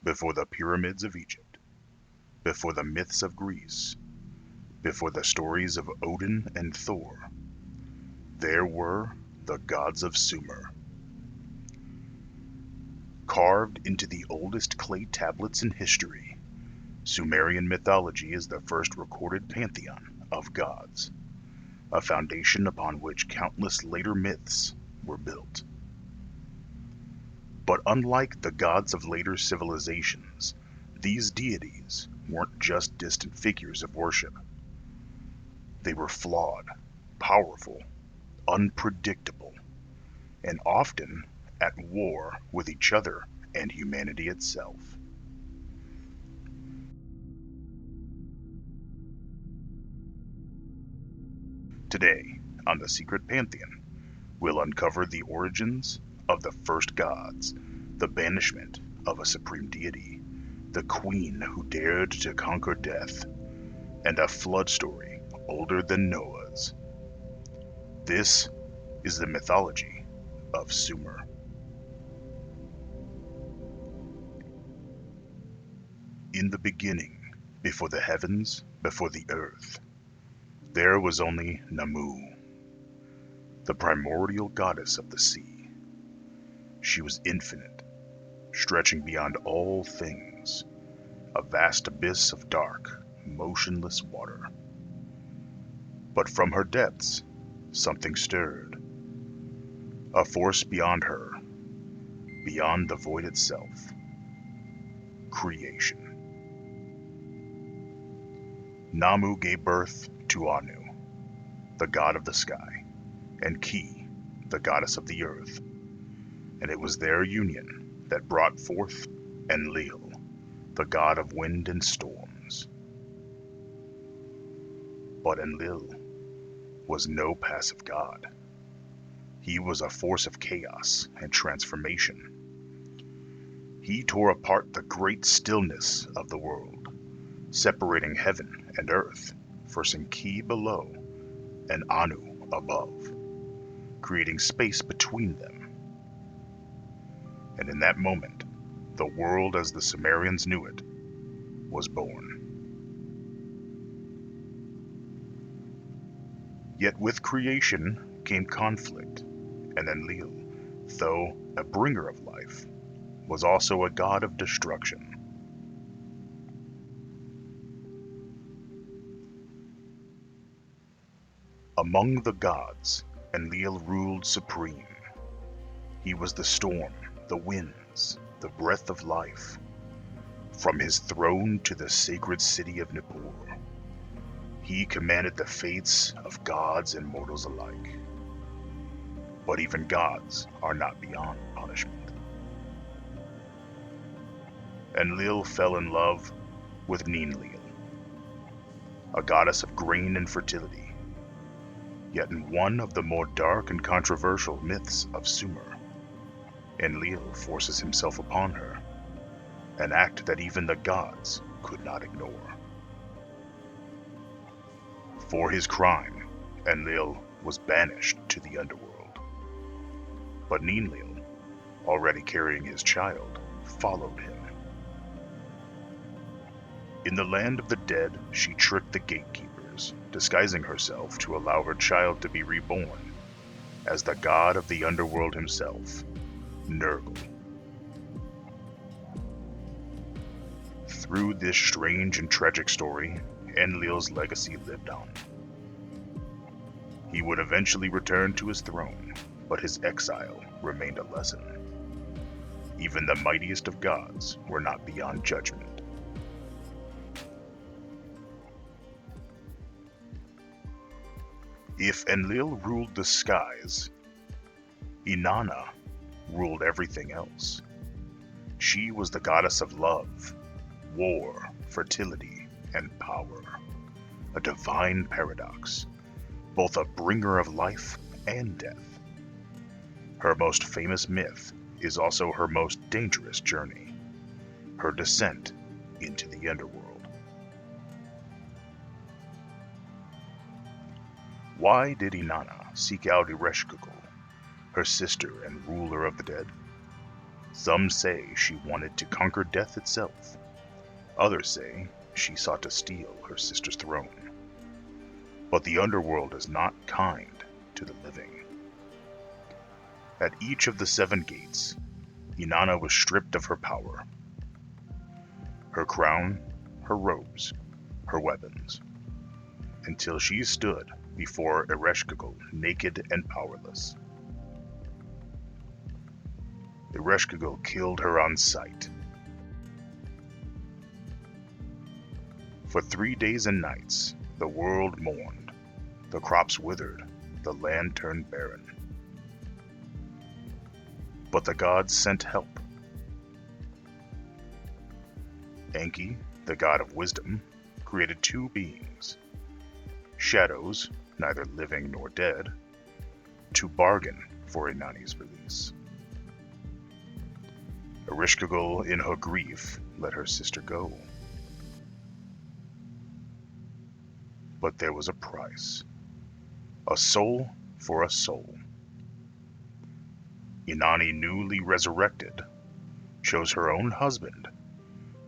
before the pyramids of Egypt, before the myths of Greece, before the stories of Odin and Thor, there were the gods of Sumer. Carved into the oldest clay tablets in history, Sumerian mythology is the first recorded pantheon of gods, a foundation upon which countless later myths were built. But unlike the gods of later civilizations, these deities weren't just distant figures of worship. They were flawed, powerful, unpredictable, and often at war with each other and humanity itself. Today, on the Secret Pantheon, we'll uncover the origins of the first gods, the banishment of a supreme deity, the queen who dared to conquer death, and a flood story older than Noah's. This is the mythology of Sumer. In the beginning, before the heavens, before the earth, there was only Namu, the primordial goddess of the sea. She was infinite, stretching beyond all things, a vast abyss of dark, motionless water. But from her depths, something stirred. A force beyond her, beyond the void itself. Creation. Namu gave birth to Anu, the god of the sky, and Ki, the goddess of the earth, and it was their union that brought forth Enlil, the god of wind and storms. But Enlil was no passive god. He was a force of chaos and transformation. He tore apart the great stillness of the world, separating heaven and earth, forcing Ki below and Anu above, creating space between them. And in that moment, the world as the Sumerians knew it was born. Yet with creation came conflict, and Enlil, though a bringer of life, was also a god of destruction. Among the gods, Enlil ruled supreme. He was the storm, the winds, the breath of life. From his throne to the sacred city of Nippur, he commanded the fates of gods and mortals alike. But even gods are not beyond punishment. Enlil fell in love with Ninlil, a goddess of grain and fertility. Yet in one of the more dark and controversial myths of Sumer, Enlil forces himself upon her, an act that even the gods could not ignore. For his crime, Enlil was banished to the underworld. But Ninlil, already carrying his child, followed him. In the land of the dead, she tricked the gatekeepers, disguising herself to allow her child to be reborn as the god of the underworld himself, Nergal. Through this strange and tragic story, Enlil's legacy lived on. He would eventually return to his throne, but his exile remained a lesson. Even the mightiest of gods were not beyond judgment. If Enlil ruled the skies, Inanna ruled everything else. She was the goddess of love, war, fertility, and power. A divine paradox, both a bringer of life and death. Her most famous myth is also her most dangerous journey, her descent into the underworld. Why did Inanna seek out Ereshkigal, her sister and ruler of the dead? Some say she wanted to conquer death itself. Others say she sought to steal her sister's throne. But the underworld is not kind to the living. At each of the 7 gates, Inanna was stripped of her power. Her crown, her robes, her weapons, until she stood before Ereshkigal naked and powerless. Ereshkigal killed her on sight. For 3 days and nights, the world mourned. The crops withered, the land turned barren. But the gods sent help. Enki, the god of wisdom, created 2 beings, shadows, neither living nor dead, to bargain for Inanna's release. Ereshkigal, in her grief, let her sister go. But there was a price. A soul for a soul. Inanna, newly resurrected, chose her own husband,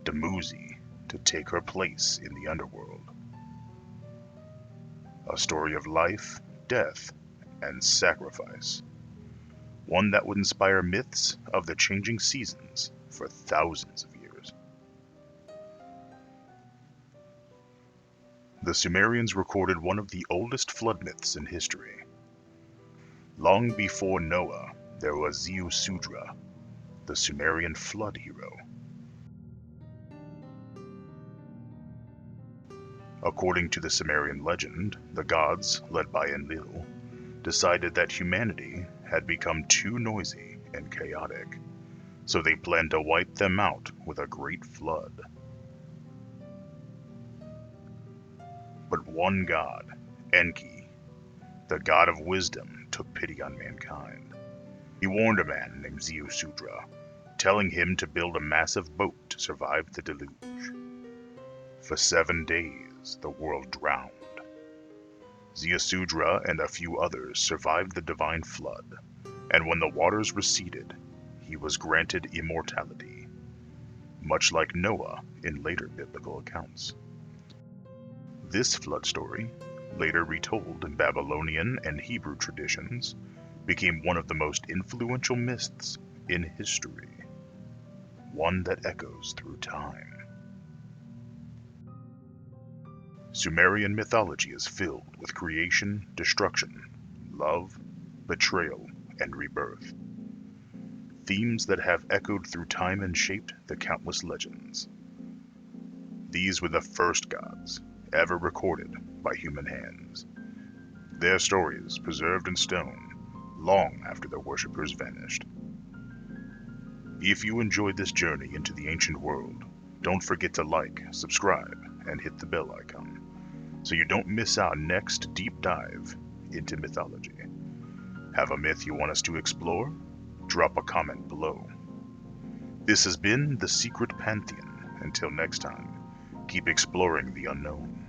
Dumuzi, to take her place in the underworld. A story of life, death, and sacrifice. One that would inspire myths of the changing seasons for thousands of years. The Sumerians recorded one of the oldest flood myths in history. Long before Noah, there was Ziusudra, the Sumerian flood hero. According to the Sumerian legend, the gods, led by Enlil, decided that humanity had become too noisy and chaotic, so they planned to wipe them out with a great flood. But one god, Enki, the god of wisdom, took pity on mankind. He warned a man named Ziusudra, telling him to build a massive boat to survive the deluge. For 7 days, the world drowned. Ziusudra and a few others survived the divine flood, and when the waters receded, he was granted immortality, much like Noah in later biblical accounts. This flood story, later retold in Babylonian and Hebrew traditions, became one of the most influential myths in history, one that echoes through time. Sumerian mythology is filled with creation, destruction, love, betrayal, and rebirth. Themes that have echoed through time and shaped the countless legends. These were the first gods ever recorded by human hands. Their stories preserved in stone long after their worshippers vanished. If you enjoyed this journey into the ancient world, don't forget to like, subscribe, and hit the bell icon so you don't miss our next deep dive into mythology. Have a myth you want us to explore? Drop a comment below. This has been the Secret Pantheon. Until next time, keep exploring the unknown.